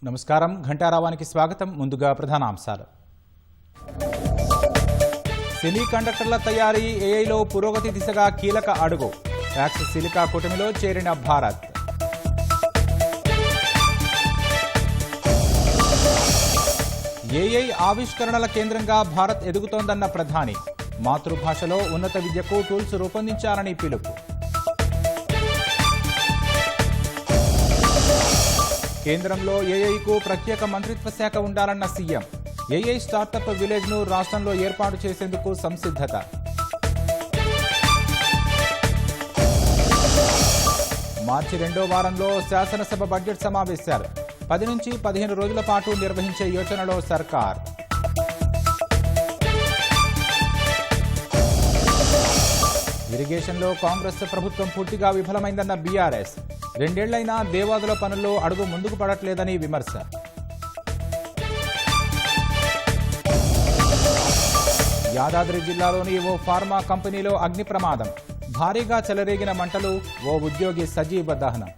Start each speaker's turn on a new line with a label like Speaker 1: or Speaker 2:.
Speaker 1: నమస్కారం ఘంటారావానికి స్వాగతం. ముందుగా ప్రధానాంశాలు. సెమీ కండక్టర్ల తయారీ ఏఐలో పురోగతి దిశగా కీలక అడుగు. ఫ్యాక్స్ సిలికా కూటమిలో చేరిన భారత్. ఏఐ ఆవిష్కరణల కేంద్రంగా భారత్ ఎదుగుతోందన్న ప్రధాని. మాతృభాషలో ఉన్నత విద్యకు టూల్స్ రూపొందించాలని పిలుపు. కేంద్రంలో ఏఐకు ప్రత్యేక మంత్రిత్వ శాఖ ఉండాలన్న సీఎం. ఏఐ స్టార్టప్ విలేజ్ను రాష్ట్రంలో ఏర్పాటు చేసేందుకు సంసిద్ధత. మార్చి 2వ వారంలో శాసనసభ బడ్జెట్ సమావేశాలు. 10 నుంచి 15 రోజుల పాటు నిర్వహించే యోచనలో సర్కార్. ఇరిగేషన్లో కాంగ్రెస్ ప్రభుత్వం పూర్తిగా విఫలమైందన్న బీఆర్ఎస్. 2 ఏళ్లైనా దేవాదుల పనుల్లో అడుగు ముందుకు పడట్లేదని విమర్శ. యాదాద్రి జిల్లాలోని ఓ ఫార్మా కంపెనీలో అగ్ని ప్రమాదం. భారీగా చెలరేగిన మంటలు, ఓ ఉద్యోగి సజీవ దహనం.